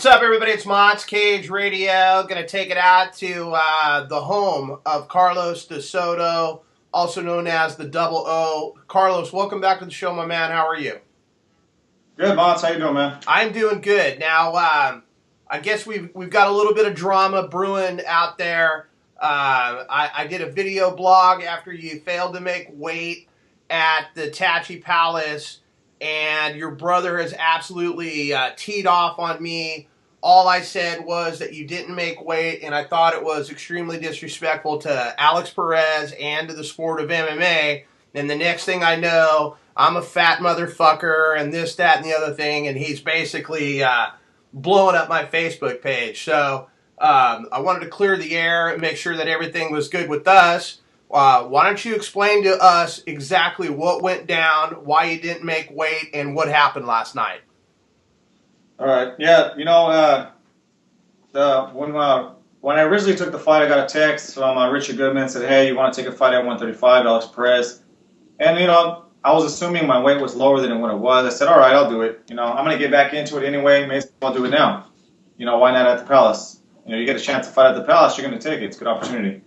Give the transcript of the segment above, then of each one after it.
What's up, everybody? It's Mott's Cage Radio. Going to take it out to the home of Carlos Desoto, also known as the Double O. Carlos, welcome back to the show, my man. How are you? Good, Mott's. How you doing, man? I'm doing good. Now, I guess we've got a little bit of drama brewing out there. I did a video blog after you failed to make weight at the Tachi Palace, and your brother has absolutely teed off on me. All I said was that you didn't make weight, and I thought it was extremely disrespectful to Alex Perez and to the sport of MMA. And the next thing I know, I'm a fat motherfucker and this, that, and the other thing, and he's basically blowing up my Facebook page. So I wanted to clear the air and make sure that everything was good with us. Why don't you explain to us exactly what went down, why you didn't make weight, and what happened last night? All right. Yeah, when I originally took the fight, I got a text from Richard Goodman, said, hey, you want to take a fight at 135, Alex Perez? And, I was assuming my weight was lower than what it was. I said, all right, I'll do it. I'm going to get back into it anyway. May as well do it now. Why not at the Palace? You get a chance to fight at the Palace, you're going to take it. It's a good opportunity.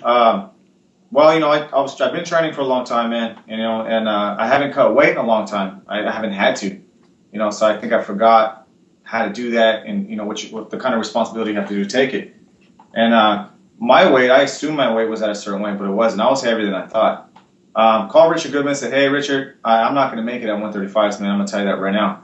Well, I've been training for a long time, man, and I haven't cut weight in a long time. I haven't had to, so I think I forgot how to do that and, what the kind of responsibility you have to do to take it. And my weight, I assumed my weight was at a certain weight, but it wasn't. I was heavier than I thought. Called Richard Goodman and said, hey, Richard, I'm not going to make it at 135s, man. I'm going to tell you that right now.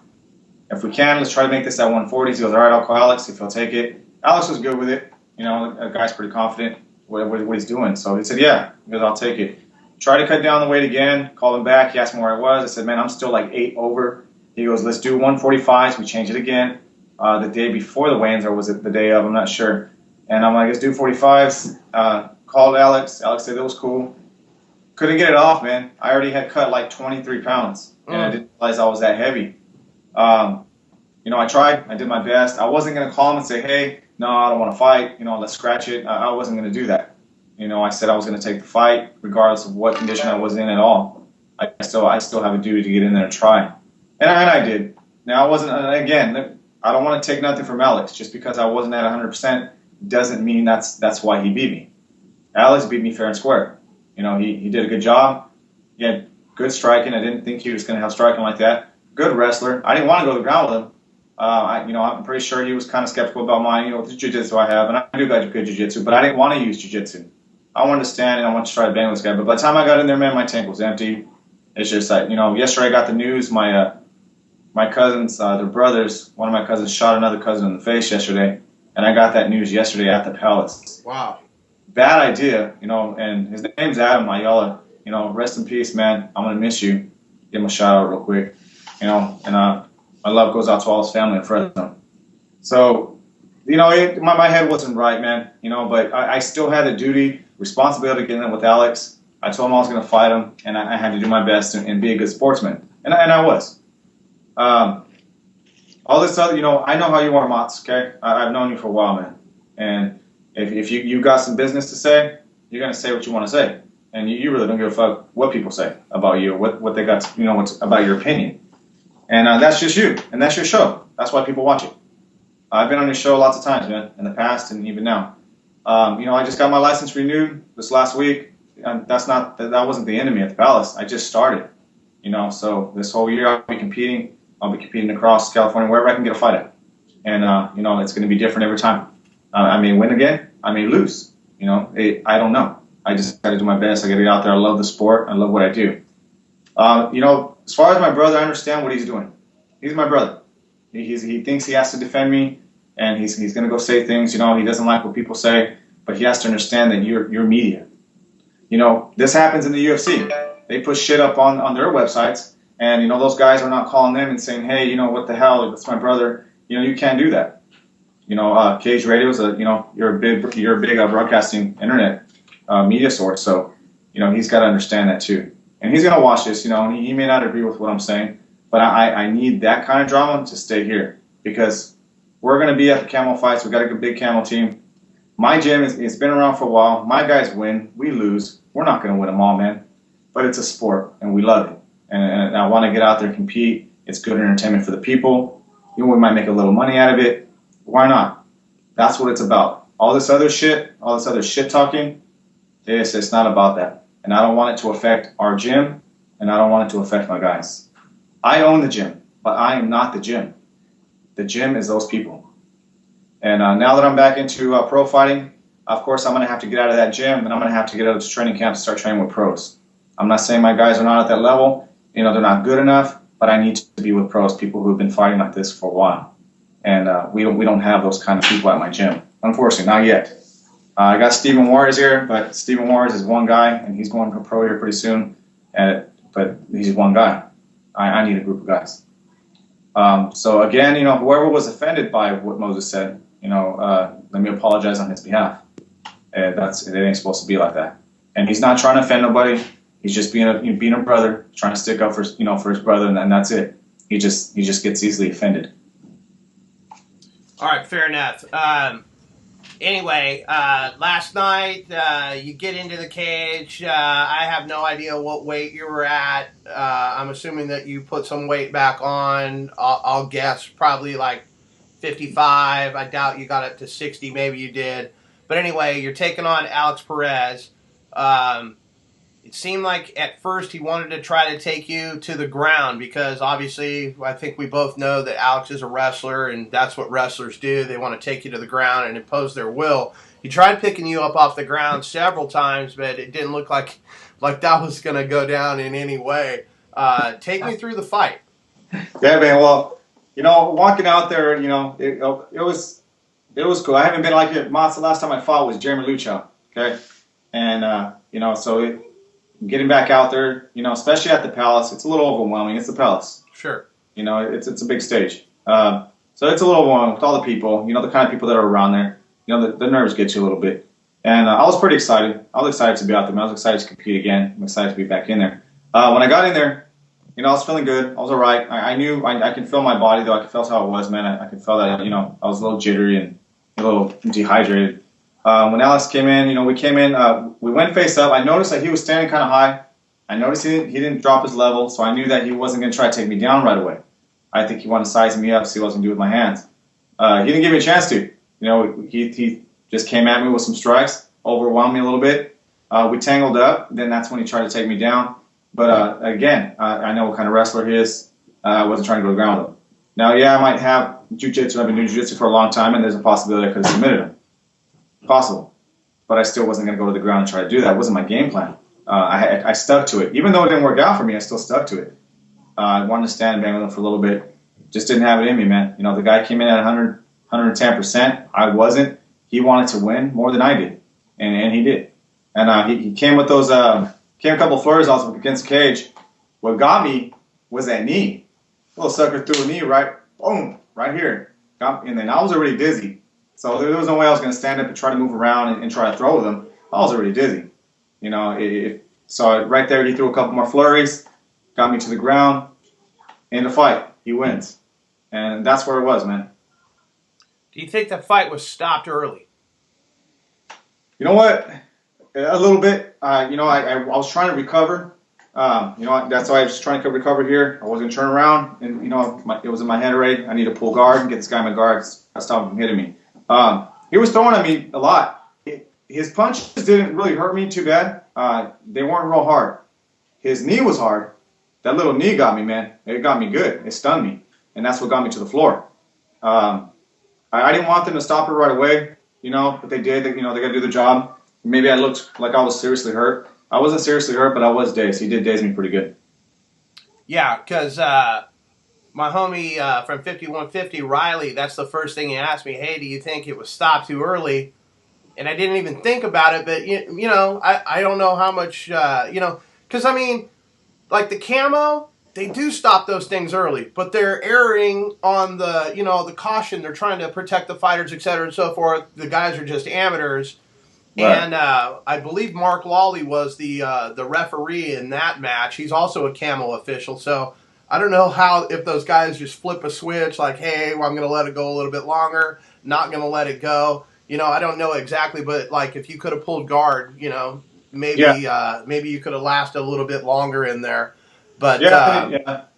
If we can, let's try to make this at 140s. He goes, all right, I'll call Alex if he'll take it. Alex was good with it. The guy's pretty confident what he's doing. So he said, yeah, he goes, I'll take it. Tried to cut down the weight again, called him back. He asked me where I was. I said, man, I'm still like 8 over. He goes, let's do 145s. We changed it again the day before the weigh-ins, or was it the day of? I'm not sure. And I'm like, let's do 45s. Called Alex. Alex said it was cool. Couldn't get it off, man. I already had cut like 23 pounds, and I didn't realize I was that heavy. I tried. I did my best. I wasn't going to call him and say, hey, no, I don't want to fight. Let's scratch it. I wasn't going to do that. I said I was going to take the fight regardless of what condition I was in at all. I still have a duty to get in there and try. And I did. Now, I wasn't, again, I don't want to take nothing from Alex. Just because I wasn't at 100% doesn't mean that's why he beat me. Alex beat me fair and square. He did a good job. He had good striking. I didn't think he was going to have striking like that. Good wrestler. I didn't want to go to the ground with him. I'm pretty sure he was kind of skeptical about mine, the jiu-jitsu I have, and I do got good jiu-jitsu, but I didn't want to use jiu-jitsu. I wanted to stand and I wanted to try to bang this guy, but by the time I got in there, man, my tank was empty. It's just like, yesterday I got the news, my cousins, their brothers, one of my cousins shot another cousin in the face yesterday, and I got that news yesterday at the Palace. Wow. Bad idea, and his name's Adam Ayala. Rest in peace, man. I'm going to miss you. Give him a shout out real quick, and my love goes out to all his family in Fresno. So, my head wasn't right, man, but I still had the duty, responsibility to get in with Alex. I told him I was going to fight him, and I had to do my best and be a good sportsman. And I was. All this other, I know how you are, Mats, okay? I've known you for a while, man. And if you got some business to say, you're going to say what you want to say. And you really don't give a fuck what people say about you, what they got, what's about your opinion. And that's just you, and that's your show. That's why people watch it. I've been on your show lots of times, man, in the past and even now. I just got my license renewed this last week. And that wasn't the end of me at the Palace. I just started, So this whole year I'll be competing. I'll be competing across California, wherever I can get a fight at. And, it's going to be different every time. I may win again. I may lose. I don't know. I just got to do my best. I got to get out there. I love the sport. I love what I do. As far as my brother, I understand what he's doing. He's my brother. He thinks he has to defend me, and he's going to go say things. He doesn't like what people say, but he has to understand that you're media. This happens in the UFC. They put shit up on their websites, and those guys are not calling them and saying, hey, what the hell? That's my brother. You can't do that. CAGERADIO is you're a big broadcasting internet media source, so he's got to understand that too. And he's going to watch this, and he may not agree with what I'm saying, but I need that kind of drama to stay here because we're going to be at the Camel fights. We've got a big Camel team. My gym, it's been around for a while. My guys win. We lose. We're not going to win them all, man. But it's a sport, and we love it. And I want to get out there and compete. It's good entertainment for the people. You know, we might make a little money out of it. Why not? That's what it's about. All this other shit talking, it's not about that. And I don't want it to affect our gym, and I don't want it to affect my guys. I own the gym, but I am not the gym. The gym is those people. And now that I'm back into pro fighting, of course, I'm going to have to get out of that gym, and I'm going to have to get out of this training camp and start training with pros. I'm not saying my guys are not at that level. You know, they're not good enough, but I need to be with pros, people who have been fighting like this for a while. And we don't have those kind of people at my gym, unfortunately, not yet. I got Stephen Warriors here, but Stephen Warriors is one guy, and he's going pro here pretty soon. But he's one guy. I need a group of guys. So again, you know, whoever was offended by what Moses said, you know, let me apologize on his behalf. It ain't supposed to be like that. And he's not trying to offend nobody. He's just being a brother, trying to stick up for his brother, and that's it. He just gets easily offended. All right, fair enough. Anyway, last night you get into the cage. I have no idea what weight you were at. I'm assuming that you put some weight back on. I'll guess probably like 55. I doubt you got up to 60. Maybe you did. But anyway, you're taking on Alex Perez. It seemed like at first he wanted to try to take you to the ground because obviously I think we both know that Alex is a wrestler and that's what wrestlers do. They want to take you to the ground and impose their will. He tried picking you up off the ground several times, but it didn't look like that was going to go down in any way. Take me through the fight. Yeah, man. Well, you know, walking out there, you know, it was cool. I haven't been like it. The last time I fought was Jeremy Lucha. Okay, and you know, so getting back out there, you know, especially at the Palace, it's a little overwhelming. It's the Palace. Sure. You know, it's a big stage. So it's a little overwhelming with all the people, you know, the kind of people that are around there. You know, the nerves get you a little bit. And I was pretty excited. I was excited to be out there. I was excited to compete again. I'm excited to be back in there. When I got in there, you know, I was feeling good. I was all right. I knew I can feel my body, though. I could feel how it was, man. I could feel that, you know, I was a little jittery and a little dehydrated. When Alex came in, you know, we went face up. I noticed that he was standing kind of high. I noticed he didn't drop his level, so I knew that he wasn't going to try to take me down right away. I think he wanted to size me up, see what I was going to do with my hands. He didn't give me a chance to. You know, he just came at me with some strikes, overwhelmed me a little bit. We tangled up. Then that's when he tried to take me down. But again, I know what kind of wrestler he is. I wasn't trying to go to the ground with him. Now, yeah, I might have jiu-jitsu. I've been doing jiu-jitsu for a long time, and there's a possibility I could have submitted him. Possible. But I still wasn't going to go to the ground and try to do that. It wasn't my game plan. I stuck to it. Even though it didn't work out for me, I still stuck to it. I wanted to stand and bang with him for a little bit. Just didn't have it in me, man. You know, the guy came in at 110%. I wasn't. He wanted to win more than I did. And he did. And he came with those, came a couple flurries also against the cage. What got me was that knee. Little sucker threw a knee right, boom, right here. And then I was already dizzy. So there was no way I was going to stand up and try to move around and try to throw with him. I was already dizzy. You know, so right there he threw a couple more flurries, got me to the ground. In the fight, he wins. And that's where it was, man. Do you think the fight was stopped early? You know what? A little bit. You know, I was trying to recover. You know, that's why I was trying to recover here. I wasn't going to turn around. And, you know, it was in my head already. I need to pull guard and get this guy in my guard. Stop him from hitting me. He was throwing at me a lot. His punches didn't really hurt me too bad. They weren't real hard. His knee was hard. That little knee got me, man. It got me good. It stunned me. And that's what got me to the floor. I didn't want them to stop it right away, you know, but they did. You know, they got to do their job. Maybe I looked like I was seriously hurt. I wasn't seriously hurt, but I was dazed. He did daze me pretty good. Yeah, because my homie from 5150, Riley, that's the first thing he asked me. Hey, do you think it was stopped too early? And I didn't even think about it, but, you know, I don't know how much, you know, because, I mean, like the camo, they do stop those things early, but they're erring on the, you know, the caution. They're trying to protect the fighters, et cetera, and so forth. The guys are just amateurs. Right. And I believe Mark Lawley was the referee in that match. He's also a camo official, so I don't know if those guys just flip a switch, like, hey, well, I'm going to let it go a little bit longer, not going to let it go. You know, I don't know exactly, but like if you could have pulled guard, you know, maybe you could have lasted a little bit longer in there. But yeah.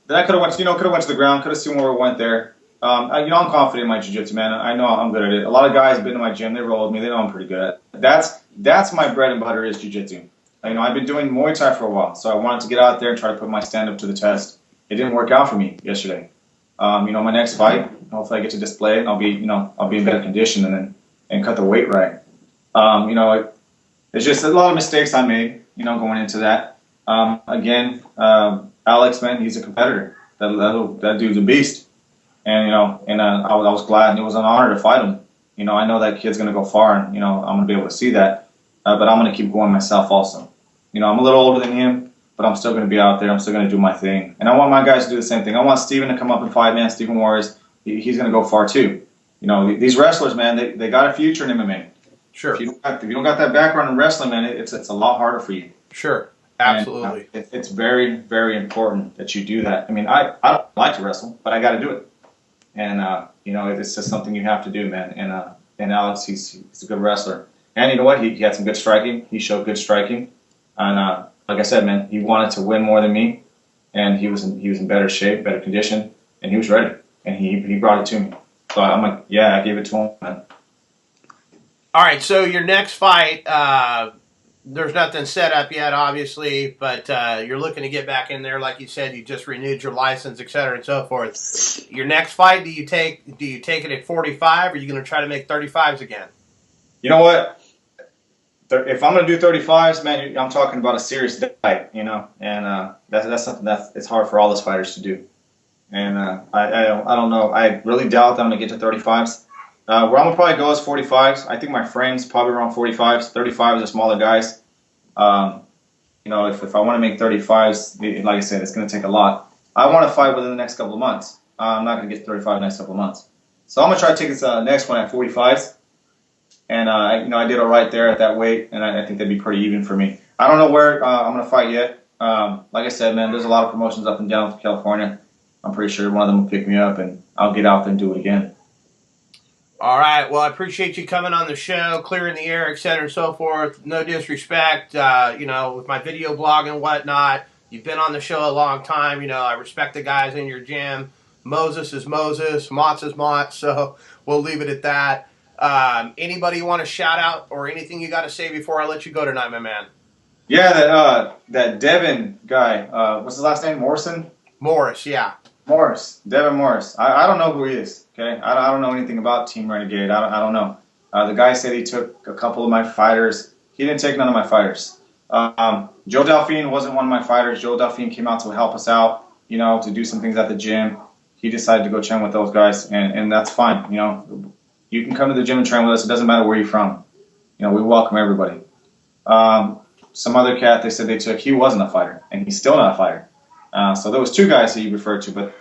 Then I could have went to the ground, could have seen where we went there. I'm confident in my jiu-jitsu, man. I know I'm good at it. A lot of guys have been to my gym. They roll with me. They know I'm pretty good at it. That's my bread and butter is jiu-jitsu. I've been doing Muay Thai for a while, so I wanted to get out there and try to put my stand-up to the test. It didn't work out for me yesterday. My next fight, hopefully I get to display it. I'll be in better condition and cut the weight right. It's just a lot of mistakes I made, going into that. Alex, man, he's a competitor. That dude's a beast. And, I was glad, and it was an honor to fight him. I know that kid's going to go far, and, I'm going to be able to see that. But I'm going to keep going myself also. I'm a little older than him, but I'm still going to be out there. I'm still going to do my thing. And I want my guys to do the same thing. I want Steven to come up and fight, man. Steven Juarez, he's going to go far too. These wrestlers, man, they got a future in MMA. Sure. If you don't got that background in wrestling, man, it's a lot harder for you. Sure. Absolutely. And, it's very, very important that you do that. I don't like to wrestle, but I got to do it. And, it's just something you have to do, man. And Alex, he's a good wrestler. And you know what? He had some good striking. He showed good striking. And like I said, man, he wanted to win more than me. And he was in better shape, better condition. And he was ready. And he brought it to me. So I'm like, yeah, I gave it to him, man. All right, so your next fight, there's nothing set up yet, obviously, but you're looking to get back in there. Like you said, you just renewed your license, et cetera, and so forth. Your next fight, do you take it at 45, or are you going to try to make 35s again? You know what? If I'm going to do 35s, man, I'm talking about a serious fight, and that's something it's hard for all those fighters to do. And I don't know. I really doubt that I'm going to get to 35s. Where I'm going to probably go is 45s. I think my friends probably around 45s. 35s are smaller guys. If I want to make 35s, like I said, it's going to take a lot. I want to fight within the next couple of months. I'm not going to get to 35 in the next couple of months. So I'm going to try to take this next one at 45s. And, I did all right there at that weight, and I think that'd be pretty even for me. I don't know where I'm going to fight yet. Like I said, man, there's a lot of promotions up and down California. I'm pretty sure one of them will pick me up, and I'll get out there and do it again. All right. Well, I appreciate you coming on the show, clearing the air, et cetera, and so forth. No disrespect, with my video blog and whatnot. You've been on the show a long time. I respect the guys in your gym. Moses is Moses. Mott's is Mott. So we'll leave it at that. Anybody you want to shout out or anything you got to say before I let you go tonight, my man? Yeah, that Devin guy. What's his last name? Morrison? Morris, yeah. Morris. Devin Morris. I don't know who he is. Okay, I don't know anything about Team Renegade. I don't know. The guy said he took a couple of my fighters. He didn't take none of my fighters. Joe Delphine wasn't one of my fighters. Joe Delphine came out to help us out, to do some things at the gym. He decided to go train with those guys, and that's fine. You can come to the gym and train with us. It doesn't matter where you're from. We welcome everybody. Some other cat they said they took, he wasn't a fighter, and he's still not a fighter. So there was two guys that you referred to, but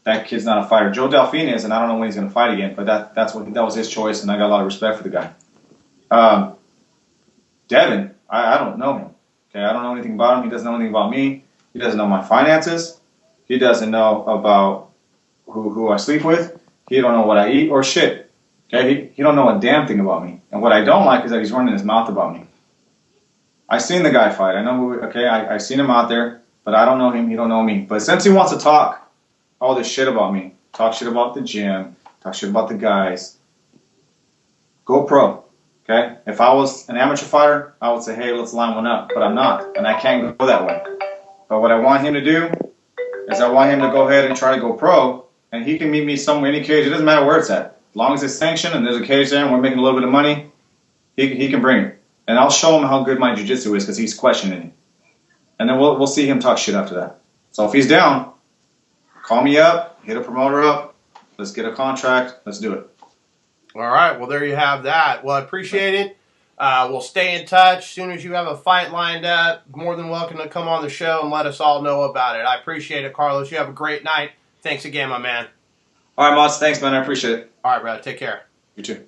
that kid's not a fighter. Joe Delphine is, and I don't know when he's going to fight again, but that was his choice, and I got a lot of respect for the guy. Devin, I don't know him. Okay, I don't know anything about him. He doesn't know anything about me. He doesn't know my finances. He doesn't know about who I sleep with. He don't know what I eat or shit. Okay, he don't know a damn thing about me. And what I don't like is that he's running his mouth about me. I seen the guy fight. I know I seen him out there, but I don't know him. He don't know me. But since he wants to talk all this shit about me, talk shit about the gym, talk shit about the guys, go pro. Okay? If I was an amateur fighter, I would say, hey, let's line one up. But I'm not, and I can't go that way. But what I want him to do is I want him to go ahead and try to go pro, and he can meet me somewhere in any cage. It doesn't matter where it's at. As long as it's sanctioned and there's a cage there and we're making a little bit of money, he can bring it. And I'll show him how good my jiu-jitsu is because he's questioning it. And then we'll see him talk shit after that. So if he's down, call me up, hit a promoter up, let's get a contract, let's do it. All right, well, there you have that. Well, I appreciate it. We'll stay in touch. As soon as you have a fight lined up, more than welcome to come on the show and let us all know about it. I appreciate it, Carlos. You have a great night. Thanks again, my man. All right, Moss. Thanks, man. I appreciate it. All right, brother. Take care. You too.